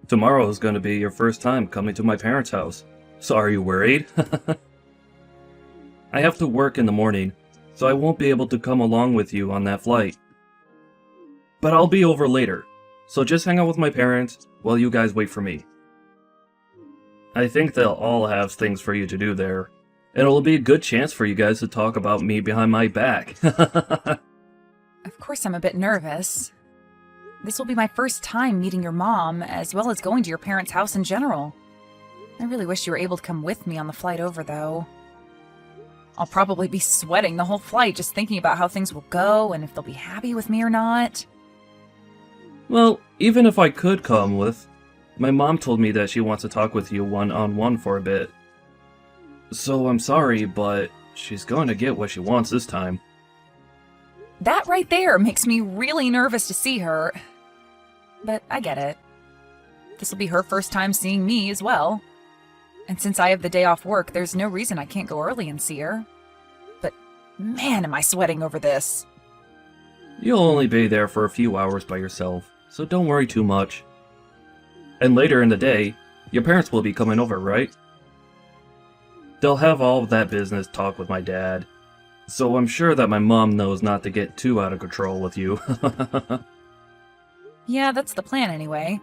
Tomorrow is going to be your first time coming to my parents' house. So are you worried? I have to work in the morning, so I won't be able to come along with you on that flight. But I'll be over later, so just hang out with my parents while you guys wait for me. I think they'll all have things for you to do there, and it'll be a good chance for you guys to talk about me behind my back. Of course I'm a bit nervous. This will be my first time meeting your mom, as well as going to your parents' house in general. I really wish you were able to come with me on the flight over, though. I'll probably be sweating the whole flight just thinking about how things will go and if they'll be happy with me or not. Well, even if I could come with, my mom told me that she wants to talk with you one-on-one for a bit. So I'm sorry, but she's going to get what she wants this time. That right there makes me really nervous to see her. But I get it. This will be her first time seeing me as well. And since I have the day off work, there's no reason I can't go early and see her. But man, am I sweating over this. You'll only be there for a few hours by yourself, so don't worry too much. And later in the day, your parents will be coming over, right? They'll have all of that business talk with my dad, so I'm sure that my mom knows not to get too out of control with you. Yeah, that's the plan anyway.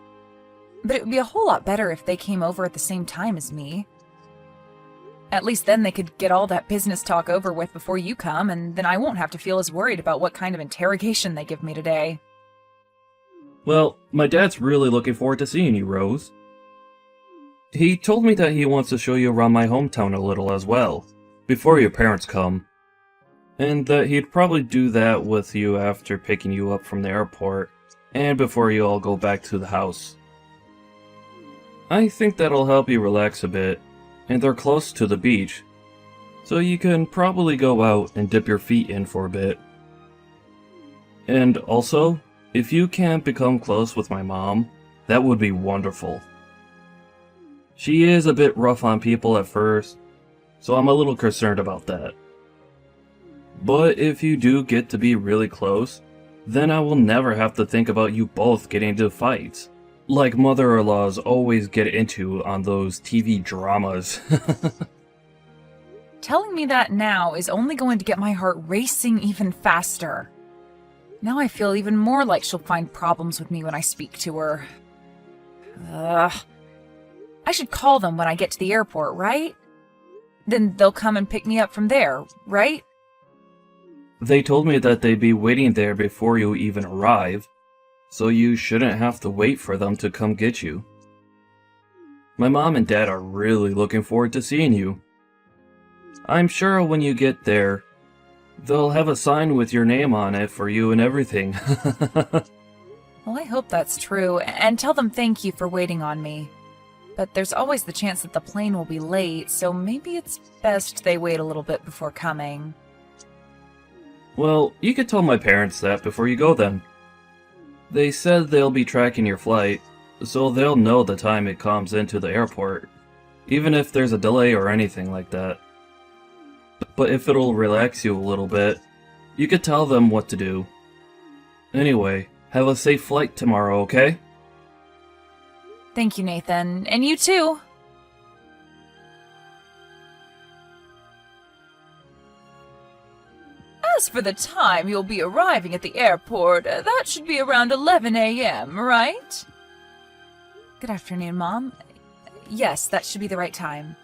But it would be a whole lot better if they came over at the same time as me. At least then they could get all that business talk over with before you come, and then I won't have to feel as worried about what kind of interrogation they give me today. Well, my dad's really looking forward to seeing you, Rose. He told me that he wants to show you around my hometown a little as well, before your parents come. And that he'd probably do that with you after picking you up from the airport, and before you all go back to the house. I think that'll help you relax a bit, and they're close to the beach, so you can probably go out and dip your feet in for a bit. And also, if you can't become close with my mom, that would be wonderful. She is a bit rough on people at first, so I'm a little concerned about that. But if you do get to be really close, then I will never have to think about you both getting into fights, like mother-in-laws always get into on those TV dramas. Telling me that now is only going to get my heart racing even faster. Now I feel even more like she'll find problems with me when I speak to her. Ugh. I should call them when I get to the airport, right? Then they'll come and pick me up from there, right? They told me that they'd be waiting there before you even arrive, so you shouldn't have to wait for them to come get you. My mom and dad are really looking forward to seeing you. I'm sure when you get there, they'll have a sign with your name on it for you and everything. Well, I hope that's true, and tell them thank you for waiting on me. But there's always the chance that the plane will be late, so maybe it's best they wait a little bit before coming. Well, you could tell my parents that before you go then. They said they'll be tracking your flight, so they'll know the time it comes into the airport, even if there's a delay or anything like that. But if it'll relax you a little bit, you could tell them what to do. Anyway, have a safe flight tomorrow, okay? Thank you, Nathan. And you too! As for the time you'll be arriving at the airport, that should be around 11 a.m., right? Good afternoon, Mom. Yes, that should be the right time.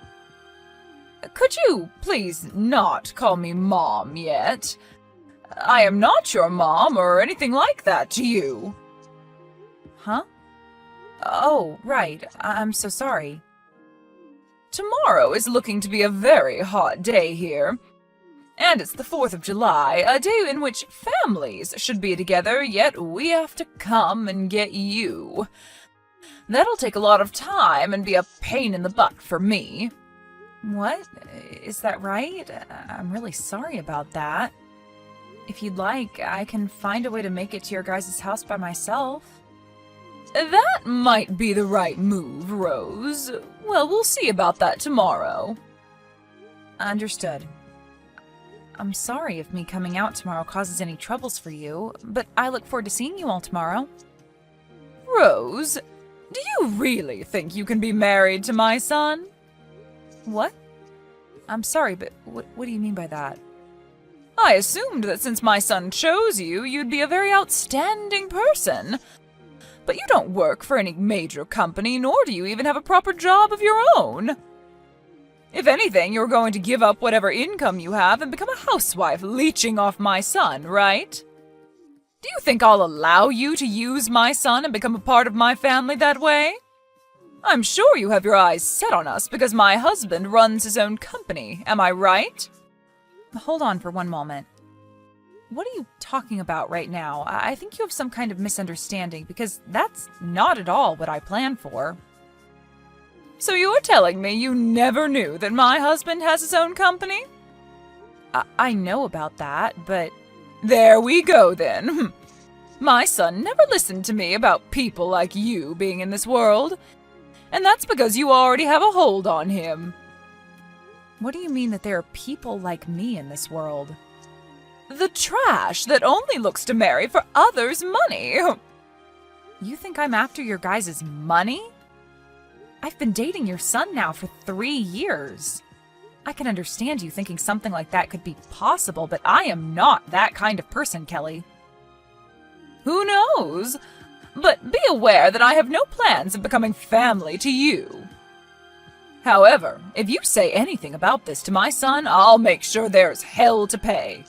Could you please not call me Mom yet? I am not your mom or anything like that to you. Huh? Oh, right. I'm so sorry. Tomorrow is looking to be a very hot day here. And it's the 4th of July, a day in which families should be together, yet we have to come and get you. That'll take a lot of time and be a pain in the butt for me. What? Is that right? I'm really sorry about that. If you'd like, I can find a way to make it to your guys' house by myself. That might be the right move, Rose. Well, we'll see about that tomorrow. Understood. I'm sorry if me coming out tomorrow causes any troubles for you, but I look forward to seeing you all tomorrow. Rose, Do you really think you can be married to my son? What? I'm sorry, but what do you mean by that? I assumed that since my son chose you, you'd be a very outstanding person. But you don't work for any major company, nor do you even have a proper job of your own. If anything, you're going to give up whatever income you have and become a housewife leeching off my son, right? Do you think I'll allow you to use my son and become a part of my family that way? I'm sure you have your eyes set on us because my husband runs his own company, am I right? Hold on for one moment. What are you talking about right now? I think you have some kind of misunderstanding because that's not at all what I planned for. So you're telling me you never knew that my husband has his own company? I know about that, but... There we go then. My son never listened to me about people like you being in this world. And that's because you already have a hold on him. What do you mean that there are people like me in this world? The trash that only looks to marry for others' money. You think I'm after your guys' money? I've been dating your son now for 3 years. I can understand you thinking something like that could be possible, but I am not that kind of person, Kelly. Who knows? But be aware that I have no plans of becoming family to you. However, if you say anything about this to my son, I'll make sure there's hell to pay.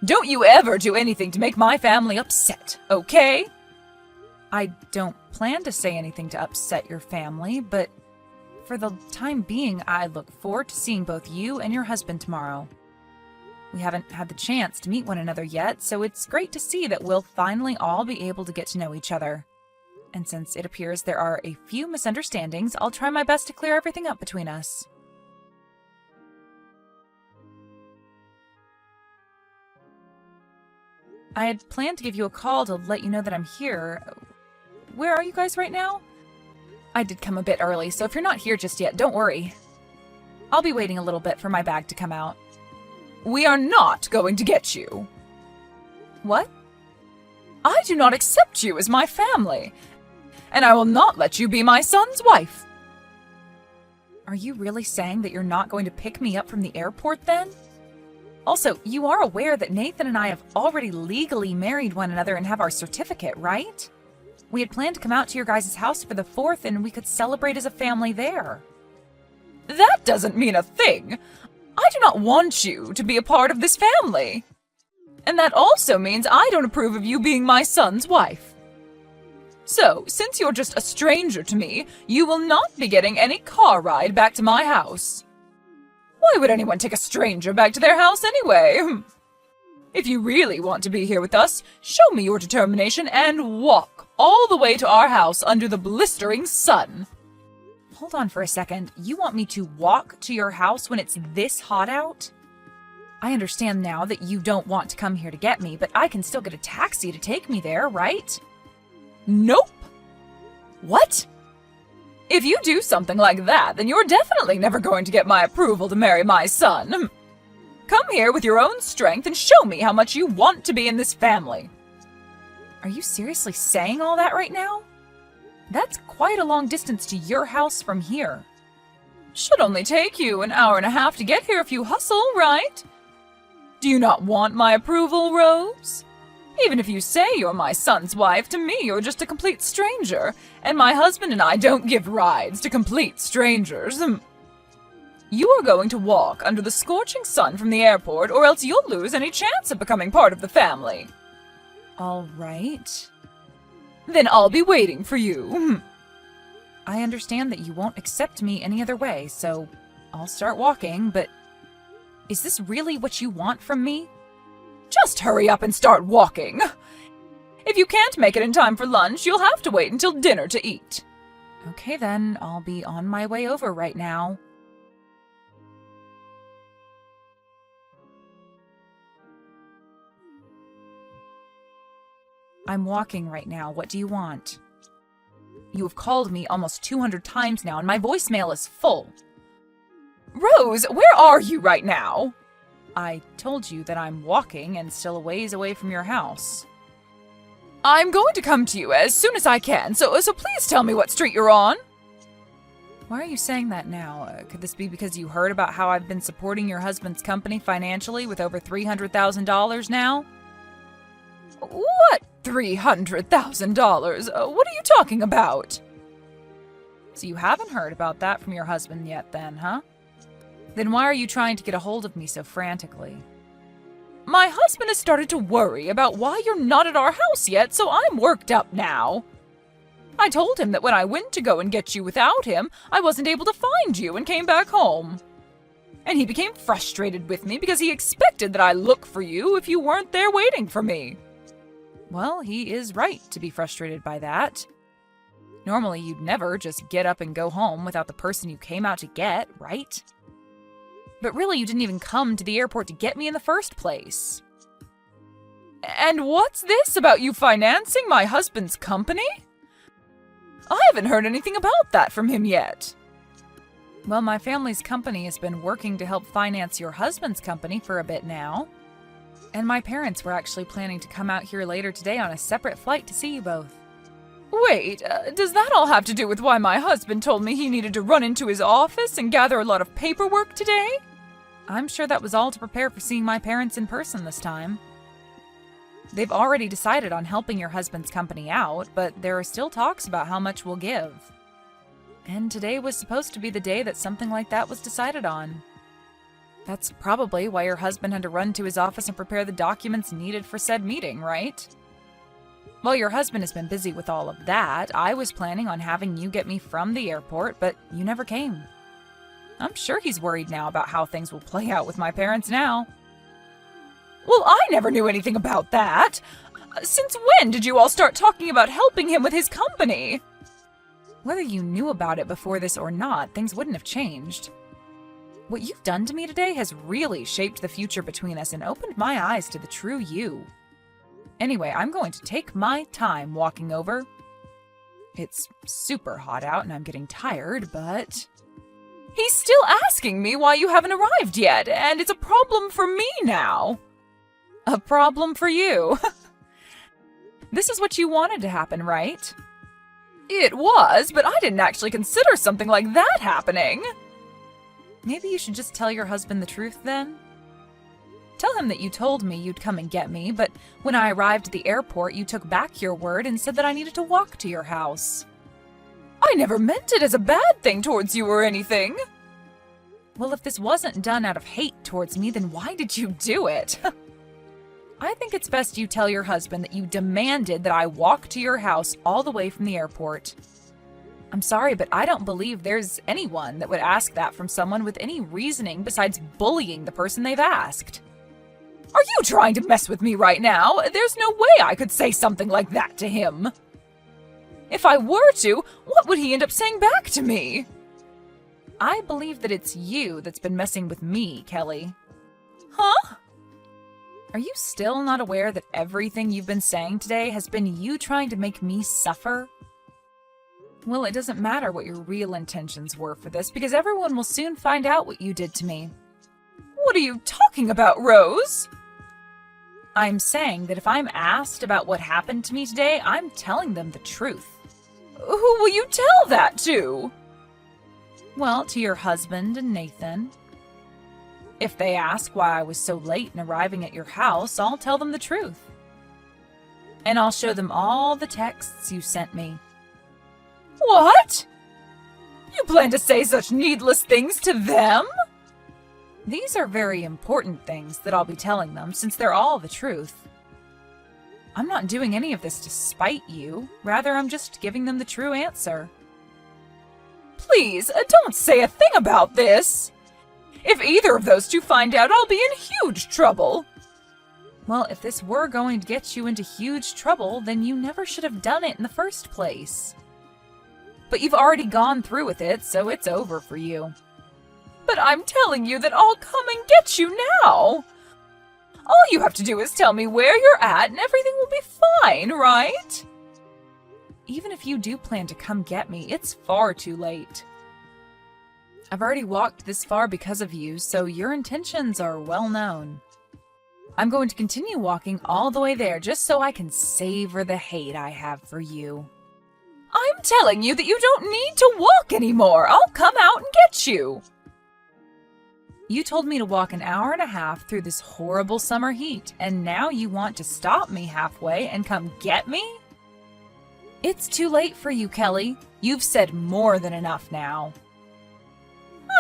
Don't you ever do anything to make my family upset, okay? I don't plan to say anything to upset your family, but for the time being, I look forward to seeing both you and your husband tomorrow. We haven't had the chance to meet one another yet, so it's great to see that we'll finally all be able to get to know each other. And since it appears there are a few misunderstandings, I'll try my best to clear everything up between us. I had planned to give you a call to let you know that I'm here. Where are you guys right now? I did come a bit early, so if you're not here just yet, don't worry. I'll be waiting a little bit for my bag to come out. We are not going to get you. What? I do not accept you as my family, and I will not let you be my son's wife. Are you really saying that you're not going to pick me up from the airport then? Also, you are aware that Nathan and I have already legally married one another and have our certificate, right? We had planned to come out to your guys' house for the 4th and we could celebrate as a family there. That doesn't mean a thing. I do not want you to be a part of this family. And that also means I don't approve of you being my son's wife. So, since you're just a stranger to me, you will not be getting any car ride back to my house. Why would anyone take a stranger back to their house anyway? If you really want to be here with us, show me your determination and walk all the way to our house under the blistering sun. Hold on for a second. You want me to walk to your house when it's this hot out? I understand now that you don't want to come here to get me, but I can still get a taxi to take me there, right? Nope. What? If you do something like that, then you're definitely never going to get my approval to marry my son. Come here with your own strength and show me how much you want to be in this family. Are you seriously saying all that right now? That's quite a long distance to your house from here. Should only take you an hour and a half to get here if you hustle, right? Do you not want my approval, Rose? Even if you say you're my son's wife, to me you're just a complete stranger, and my husband and I don't give rides to complete strangers. You are going to walk under the scorching sun from the airport, or else you'll lose any chance of becoming part of the family. All right. Then I'll be waiting for you. I understand that you won't accept me any other way, so I'll start walking, but is this really what you want from me? Just hurry up and start walking. If you can't make it in time for lunch, you'll have to wait until dinner to eat. Okay then, I'll be on my way over right now. I'm walking right now. What do you want? You have called me almost 200 times now, and my voicemail is full. Rose, where are you right now? I told you that I'm walking and still a ways away from your house. I'm going to come to you as soon as I can, so please tell me what street you're on. Why are you saying that now? Could this be because you heard about how I've been supporting your husband's company financially with over $300,000 now? What $300,000? What are you talking about? So you haven't heard about that from your husband yet then, huh? Then why are you trying to get a hold of me so frantically? My husband has started to worry about why you're not at our house yet, so I'm worked up now. I told him that when I went to go and get you without him, I wasn't able to find you and came back home. And he became frustrated with me because he expected that I look for you if you weren't there waiting for me. Well, he is right to be frustrated by that. Normally, you'd never just get up and go home without the person you came out to get, right? But really, you didn't even come to the airport to get me in the first place. And what's this about you financing my husband's company? I haven't heard anything about that from him yet. Well, my family's company has been working to help finance your husband's company for a bit now. And my parents were actually planning to come out here later today on a separate flight to see you both. Wait, does that all have to do with why my husband told me he needed to run into his office and gather a lot of paperwork today? I'm sure that was all to prepare for seeing my parents in person this time. They've already decided on helping your husband's company out, but there are still talks about how much we'll give. And today was supposed to be the day that something like that was decided on. That's probably why your husband had to run to his office and prepare the documents needed for said meeting, right? Well, your husband has been busy with all of that. I was planning on having you get me from the airport, but you never came. I'm sure he's worried now about how things will play out with my parents now. Well, I never knew anything about that. Since when did you all start talking about helping him with his company? Whether you knew about it before this or not, things wouldn't have changed. What you've done to me today has really shaped the future between us and opened my eyes to the true you. Anyway, I'm going to take my time walking over. It's super hot out and I'm getting tired, but... He's still asking me why you haven't arrived yet, and it's a problem for me now. A problem for you. This is what you wanted to happen, right? It was, but I didn't actually consider something like that happening. Maybe you should just tell your husband the truth then? Tell him that you told me you'd come and get me, but when I arrived at the airport, you took back your word and said that I needed to walk to your house. I never meant it as a bad thing towards you or anything. Well, if this wasn't done out of hate towards me, then why did you do it? I think it's best you tell your husband that you demanded that I walk to your house all the way from the airport. I'm sorry, but I don't believe there's anyone that would ask that from someone with any reasoning besides bullying the person they've asked. Are you trying to mess with me right now? There's no way I could say something like that to him. If I were to, what would he end up saying back to me? I believe that it's you that's been messing with me, Kelly. Huh? Are you still not aware that everything you've been saying today has been you trying to make me suffer? Well, it doesn't matter what your real intentions were for this, because everyone will soon find out what you did to me. What are you talking about, Rose? I'm saying that if I'm asked about what happened to me today, I'm telling them the truth. Who will you tell that to? Well, to your husband and Nathan. If they ask why I was so late in arriving at your house, I'll tell them the truth. And I'll show them all the texts you sent me. What? You plan to say such needless things to them? These are very important things that I'll be telling them, since they're all the truth. I'm not doing any of this to spite you. Rather, I'm just giving them the true answer. Please, don't say a thing about this. If either of those two find out, I'll be in huge trouble. Well, if this were going to get you into huge trouble, then you never should have done it in the first place. But you've already gone through with it, so it's over for you. But I'm telling you that I'll come and get you now. All you have to do is tell me where you're at and everything will be fine, right? Even if you do plan to come get me, it's far too late. I've already walked this far because of you, so your intentions are well known. I'm going to continue walking all the way there just so I can savor the hate I have for you. I'm telling you that you don't need to walk anymore. I'll come out and get you. You told me to walk an hour and a half through this horrible summer heat, and now you want to stop me halfway and come get me? It's too late for you, Kelly. You've said more than enough now.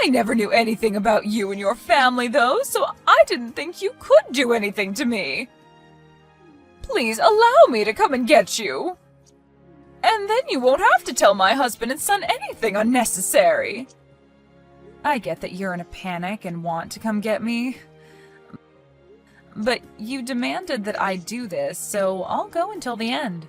I never knew anything about you and your family, though, so I didn't think you could do anything to me. Please allow me to come and get you. And then you won't have to tell my husband and son anything unnecessary. I get that you're in a panic and want to come get me. But you demanded that I do this, so I'll go until the end.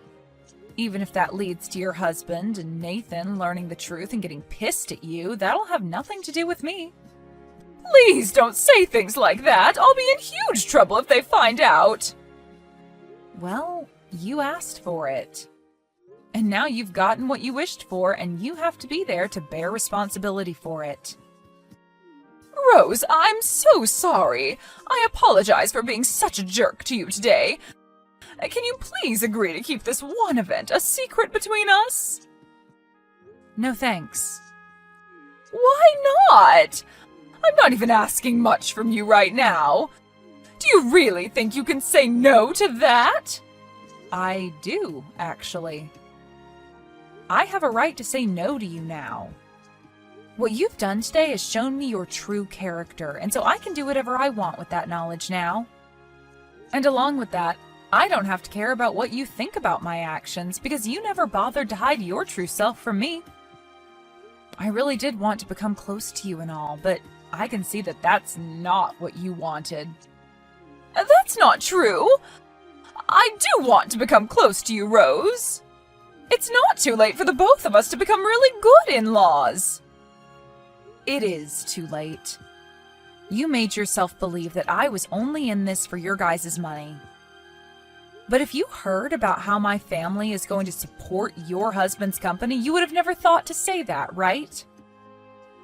Even if that leads to your husband and Nathan learning the truth and getting pissed at you, that'll have nothing to do with me. Please don't say things like that. I'll be in huge trouble if they find out. Well, you asked for it. And now you've gotten what you wished for, and you have to be there to bear responsibility for it. Rose, I'm so sorry. I apologize for being such a jerk to you today. Can you please agree to keep this one event a secret between us? No thanks. Why not? I'm not even asking much from you right now. Do you really think you can say no to that? I do, actually. I have a right to say no to you now. What you've done today has shown me your true character, and so I can do whatever I want with that knowledge now. And along with that, I don't have to care about what you think about my actions, because you never bothered to hide your true self from me. I really did want to become close to you and all, but I can see that that's not what you wanted. That's not true. I do want to become close to you, Rose. It's not too late for the both of us to become really good in-laws. It is too late. You made yourself believe that I was only in this for your guys' money. But if you heard about how my family is going to support your husband's company, you would have never thought to say that, right?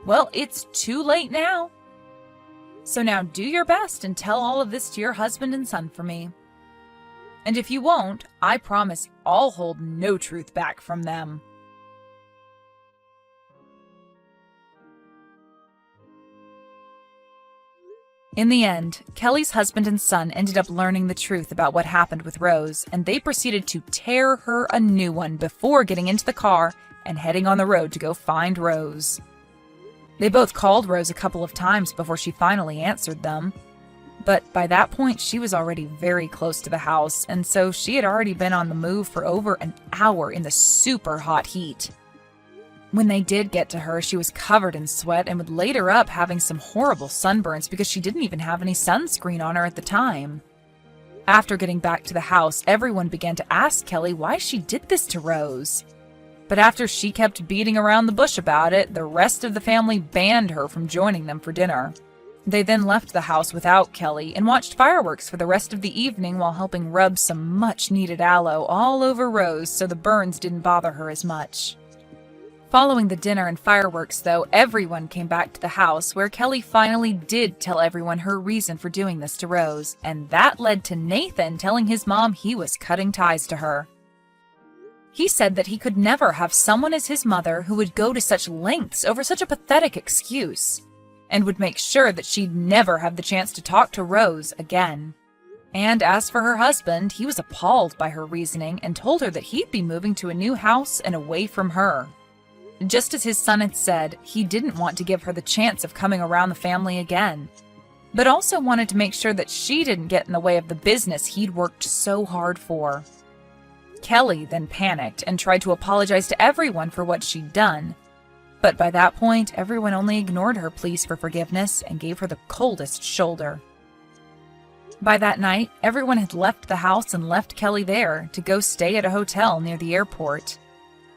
Well, it's too late now. So now do your best and tell all of this to your husband and son for me. And if you won't, I promise I'll hold no truth back from them. In the end, Kelly's husband and son ended up learning the truth about what happened with Rose, and they proceeded to tear her a new one before getting into the car and heading on the road to go find Rose. They both called Rose a couple of times before she finally answered them. But by that point, she was already very close to the house, and so she had already been on the move for over an hour in the super hot heat. When they did get to her, she was covered in sweat and would later up having some horrible sunburns because she didn't even have any sunscreen on her at the time. After getting back to the house, everyone began to ask Kelly why she did this to Rose. But after she kept beating around the bush about it, the rest of the family banned her from joining them for dinner. They then left the house without Kelly and watched fireworks for the rest of the evening while helping rub some much-needed aloe all over Rose so the burns didn't bother her as much. Following the dinner and fireworks, though, everyone came back to the house where Kelly finally did tell everyone her reason for doing this to Rose, and that led to Nathan telling his mom he was cutting ties to her. He said that he could never have someone as his mother who would go to such lengths over such a pathetic excuse, and would make sure that she'd never have the chance to talk to Rose again. And as for her husband, he was appalled by her reasoning and told her that he'd be moving to a new house and away from her. Just as his son had said, he didn't want to give her the chance of coming around the family again, but also wanted to make sure that she didn't get in the way of the business he'd worked so hard for. Kelly then panicked and tried to apologize to everyone for what she'd done, but by that point, everyone only ignored her pleas for forgiveness and gave her the coldest shoulder. By that night, everyone had left the house and left Kelly there to go stay at a hotel near the airport,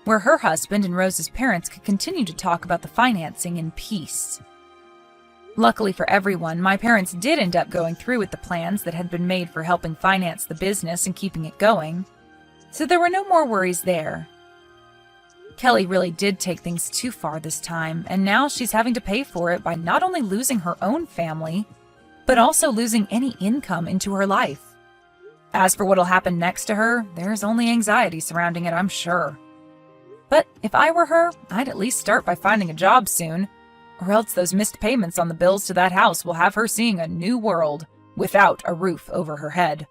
where her husband and Rose's parents could continue to talk about the financing in peace. Luckily for everyone, my parents did end up going through with the plans that had been made for helping finance the business and keeping it going, so there were no more worries there. Kelly really did take things too far this time, and now she's having to pay for it by not only losing her own family, but also losing any income into her life. As for what'll happen next to her, there's only anxiety surrounding it, I'm sure. But if I were her, I'd at least start by finding a job soon, or else those missed payments on the bills to that house will have her seeing a new world without a roof over her head.